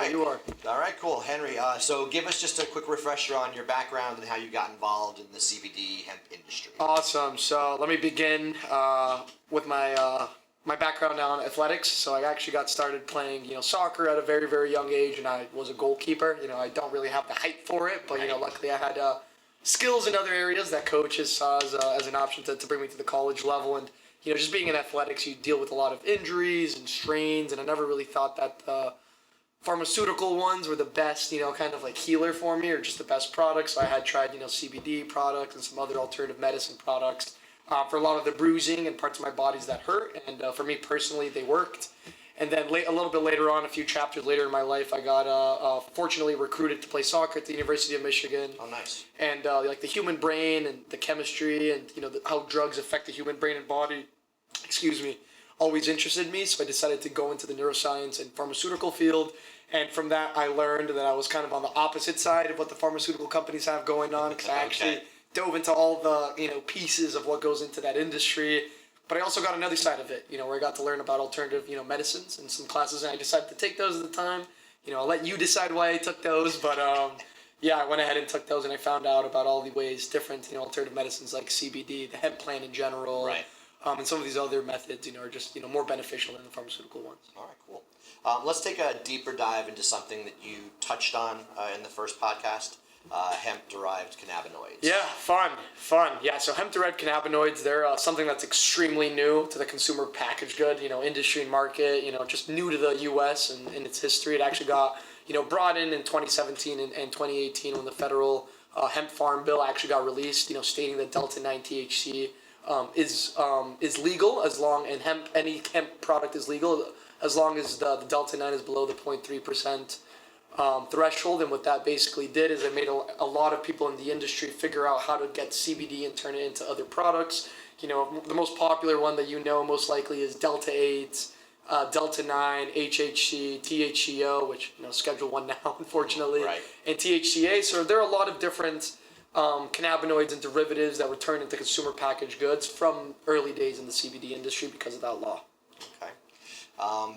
right. You are. All right, cool. Henry, so give us just a quick refresher on your background and how you got involved in the CBD hemp industry. Awesome. So let me begin with my background now in athletics. So I actually got started playing, soccer at a very, very young age, and I was a goalkeeper. I don't really have the height for it, but, luckily I had skills in other areas that coaches saw as an option to bring me to the college level. And, just being in athletics, you deal with a lot of injuries and strains, and I never really thought that pharmaceutical ones were the best, kind of like healer for me, or just the best products. So I had tried, CBD products and some other alternative medicine products for a lot of the bruising and parts of my bodies that hurt. And for me personally, they worked. And then a little bit later on, a few chapters later in my life, I got fortunately recruited to play soccer at the University of Michigan. Oh, nice. And like the human brain and the chemistry and, how drugs affect the human brain and body, always interested me. So I decided to go into the neuroscience and pharmaceutical field. And from that, I learned that I was kind of on the opposite side of what the pharmaceutical companies have going on, because I actually dove into all the, pieces of what goes into that industry. But I also got another side of it, where I got to learn about alternative, medicines and some classes, and I decided to take those at the time. I'll let you decide why I took those, but I went ahead and took those, and I found out about all the ways different, alternative medicines like CBD, the hemp plant in general, right. And some of these other methods, are just, more beneficial than the pharmaceutical ones. All right, cool. Let's take a deeper dive into something that you touched on in the first podcast. Hemp-derived cannabinoids. Yeah, fun. Yeah, so hemp-derived cannabinoids, they're something that's extremely new to the consumer packaged good, industry and market, just new to the U.S. and in its history. It actually got, brought in 2017 and 2018 when the federal hemp farm bill actually got released, stating that Delta-9 THC is legal and any hemp product is legal as long as the Delta-9 is below the 0.3% threshold. And what that basically did is it made a lot of people in the industry figure out how to get CBD and turn it into other products. The most popular one that most likely is Delta-8, Delta-9, HHC, THCO, which, Schedule 1 now, unfortunately, right. and THCA. So there are a lot of different cannabinoids and derivatives that were turned into consumer packaged goods from early days in the CBD industry because of that law. Okay.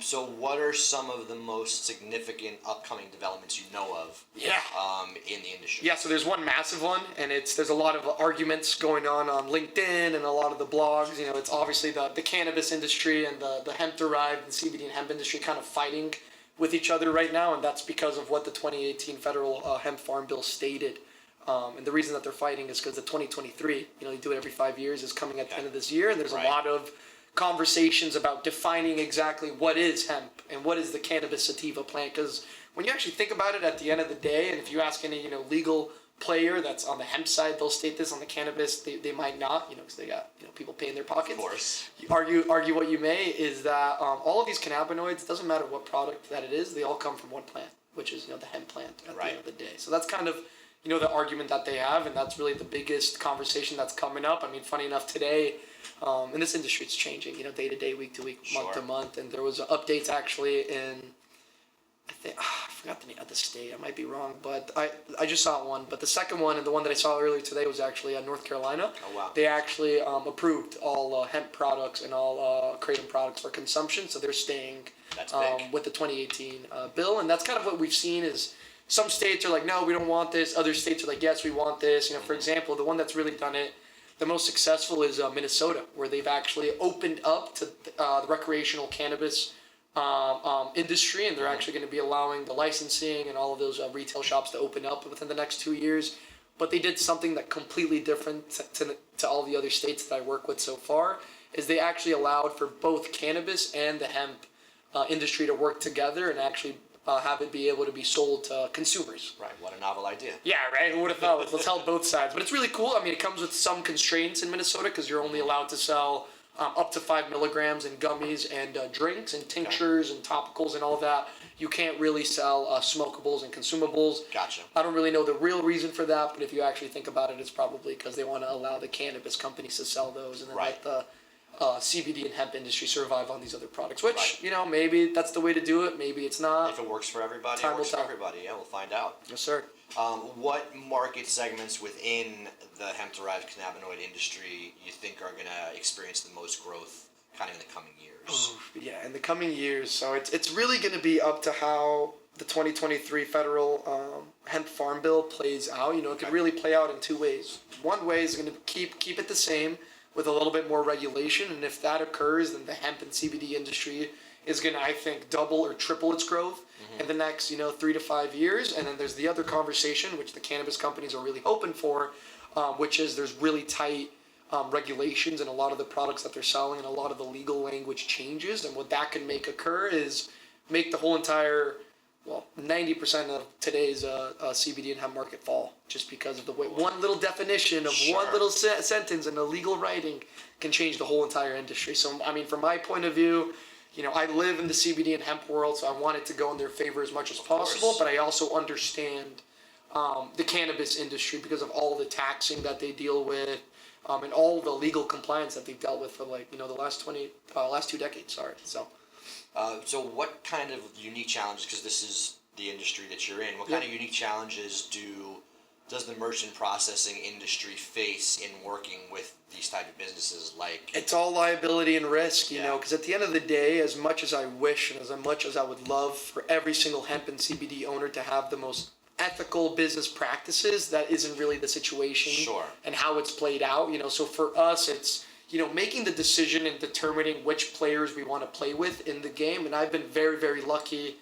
So what are some of the most significant upcoming developments you know of in the industry? Yeah, so there's one massive one, and there's a lot of arguments going on LinkedIn and a lot of the blogs. It's obviously the cannabis industry and the hemp-derived and CBD and hemp industry kind of fighting with each other right now, and that's because of what the 2018 federal hemp farm bill stated. And the reason that they're fighting is because the 2023, you do it every 5 years, is coming at the end of this year, and there's a lot of conversations about defining exactly what is hemp and what is the cannabis sativa plant. Because when you actually think about it at the end of the day, and if you ask any legal player that's on the hemp side, they'll state this. On the cannabis, they might not, because they got people paying their pockets. Of course. Argue what you may, is that all of these cannabinoids, doesn't matter what product that it is, they all come from one plant, which is the hemp plant at the end of the day. So that's kind of the argument that they have, and that's really the biggest conversation that's coming up. I mean, funny enough, today, in this industry, it's changing, day to day, week to week, month to month, and there was updates actually in, I think, I forgot the name of the state, I might be wrong, but I just saw one, but the second one, and the one that I saw earlier today, was actually North Carolina. Oh, wow. They actually approved all hemp products and all kratom products for consumption, so they're staying with the 2018 bill, and that's kind of what we've seen is, some states are like, no, we don't want this. Other states are like, yes, we want this. For example, the one that's really done it the most successful is Minnesota, where they've actually opened up to the recreational cannabis industry, and they're actually going to be allowing the licensing and all of those retail shops to open up within the next 2 years. But they did something that completely different to all the other states that I work with so far, is they actually allowed for both cannabis and the hemp industry to work together and actually have it be able to be sold to consumers. Right, what a novel idea. Yeah, right, who would have thought? Let's help both sides. But it's really cool. I mean, it comes with some constraints in Minnesota because you're only allowed to sell up to 5 milligrams in gummies and drinks and tinctures and topicals and all that. You can't really sell smokables and consumables. Gotcha. I don't really know the real reason for that, but if you actually think about it, it's probably because they want to allow the cannabis companies to sell those and then let the CBD and hemp industry survive on these other products, which, you know, maybe that's the way to do it. Maybe it's not. If it works for everybody, it works for everybody. Yeah, we'll find out. Yes, sir. What market segments within the hemp-derived cannabinoid industry you think are going to experience the most growth kind of in the coming years? Yeah, in the coming years. So it's really going to be up to how the 2023 federal hemp farm bill plays out. It could really play out in two ways. One way is going to keep it the same with a little bit more regulation, and if that occurs, then the hemp and CBD industry is going to, I think, double or triple its growth in the next 3 to 5 years. And then there's the other conversation, which the cannabis companies are really hoping for, which is there's really tight regulations in a lot of the products that they're selling, and a lot of the legal language changes. And what that can make occur is make the whole entire 90% of today's CBD and hemp market fall, just because of the way one little definition of one little sentence in a legal writing can change the whole entire industry. So, I mean, from my point of view, I live in the CBD and hemp world, so I want it to go in their favor as much as possible, but I also understand the cannabis industry because of all the taxing that they deal with, and all the legal compliance that they've dealt with for the last 2 decades. So what kind of unique challenges, because this is the industry that you're in, what kind of unique challenges does the merchant processing industry face in working with these type of businesses? It's all liability and risk, because at the end of the day, as much as I wish and as much as I would love for every single hemp and CBD owner to have the most ethical business practices, that isn't really the situation and how it's played out. So for us, it's making the decision and determining which players we want to play with in the game. And I've been very, very lucky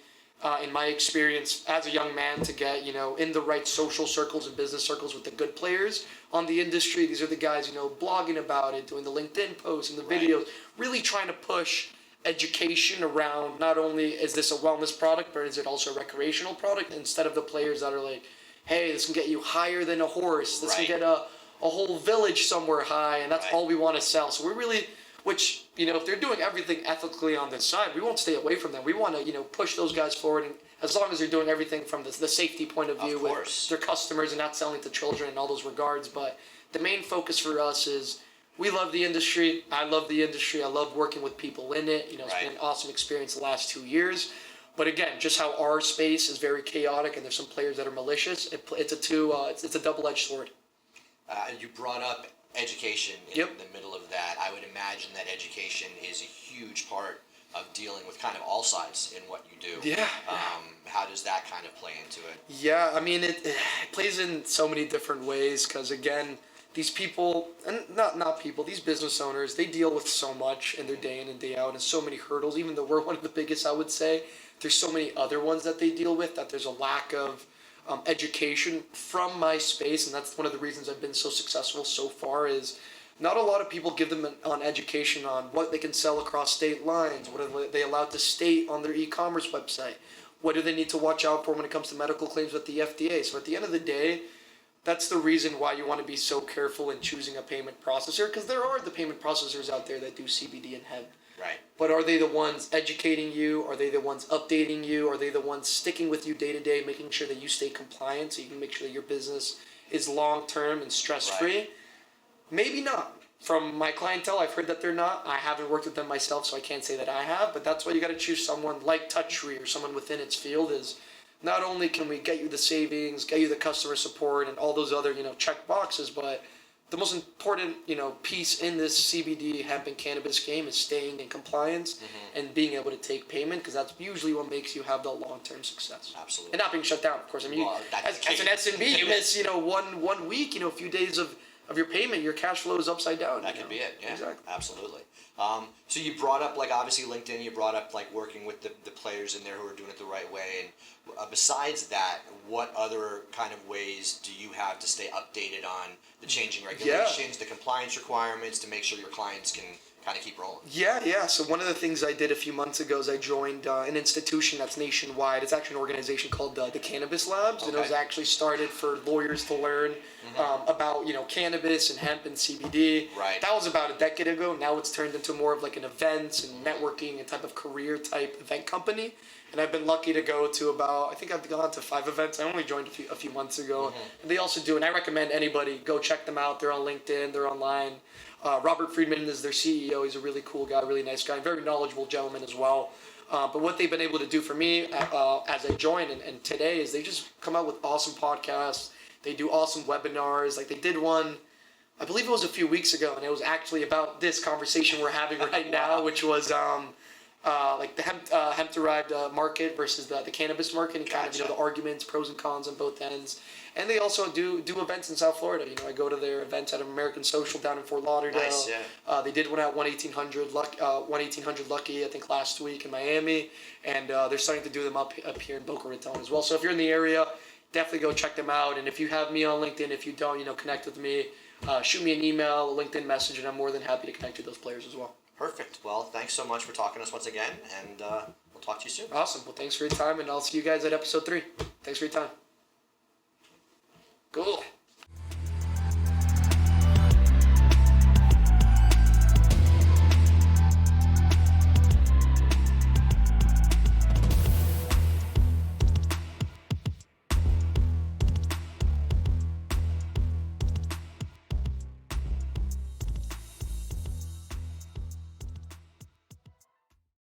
in my experience as a young man to get, in the right social circles and business circles with the good players on the industry. These are the guys, blogging about it, doing the LinkedIn posts and the videos, really trying to push education around not only is this a wellness product, but is it also a recreational product, instead of the players that are like, hey, this can get you higher than a horse. This can get a whole village somewhere high, and that's all we want to sell. So we're really, which, if they're doing everything ethically on this side, we won't stay away from them. We want to, push those guys forward, and as long as they're doing everything from the safety point of view with their customers and not selling to children and all those regards. But the main focus for us is we love the industry. I love the industry. I love working with people in it. It's been an awesome experience the last 2 years. But again, just how our space is very chaotic and there's some players that are malicious, it's a double-edged sword. You brought up education in the middle of that. I would imagine that education is a huge part of dealing with kind of all sides in what you do. How does that kind of play into it? Yeah, I mean, it plays in so many different ways, because again, these people, and not people, these business owners, they deal with so much in their day in and day out, and so many hurdles. Even though we're one of the biggest, I would say, there's so many other ones that they deal with that there's a lack of education from my space. And that's one of the reasons I've been so successful so far, is not a lot of people give them an education on what they can sell across state lines, what are they allowed to state on their e-commerce website, what do they need to watch out for when it comes to medical claims with the FDA. So at the end of the day, that's the reason why you want to be so careful in choosing a payment processor, because there are the payment processors out there that do CBD and hemp. But are they the ones educating you? Are they the ones updating you? Are they the ones sticking with you day to day, making sure that you stay compliant so you can make sure that your business is long-term and stress-free? Maybe not. From my clientele, I've heard that they're not. I haven't worked with them myself, so I can't say that I have. But that's why you got to choose someone like TouchTree or someone within its field. Is not only can we get you the savings, get you the customer support, and all those other check boxes, but the most important piece in this CBD hemp and cannabis game is staying in compliance and being able to take payment, because that's usually what makes you have the long-term success. Absolutely. And not being shut down, of course. I mean, as an SMB, you miss 1 week, a few days of your payment, your cash flow is upside down. That could be it. Yeah, exactly. Absolutely. So you brought up obviously LinkedIn. You brought up working with the players in there who are doing it the right way. And besides that, what other kind of ways do you have to stay updated on the changing regulations, the compliance requirements, to make sure your clients can kind of keep rolling? Yeah. So one of the things I did a few months ago is I joined an institution that's nationwide. It's actually an organization called the Cannabis Labs, and it was actually started for lawyers to learn about cannabis and hemp and CBD. That was about a decade ago. Now it's turned into more of an events and networking and type of career type event company. And I've been lucky to go to I think I've gone to 5 events. I only joined a few months ago. And they also do, and I recommend anybody go check them out. They're on LinkedIn, they're online. Robert Friedman is their CEO. He's a really cool guy, really nice guy, very knowledgeable gentleman as well. But what they've been able to do for me as I joined and today is they just come out with awesome podcasts. They do awesome webinars. They did one I believe it was a few weeks ago, and it was actually about this conversation we're having right now, which was like the hemp-derived market versus the cannabis market, and kind of the arguments, pros and cons on both ends. And they also do events in South Florida. I go to their events at American Social down in Fort Lauderdale. Nice, yeah. They did one at 1-1800 Lucky, I think, last week in Miami, and they're starting to do them up here in Boca Raton as well. So if you're in the area, definitely go check them out. And if you have me on LinkedIn, if you don't, connect with me. Shoot me an email, a LinkedIn message, and I'm more than happy to connect with those players as well. Perfect. Well, thanks so much for talking to us once again, and we'll talk to you soon. Awesome. Well, thanks for your time, and I'll see you guys at episode 3. Thanks for your time. Cool.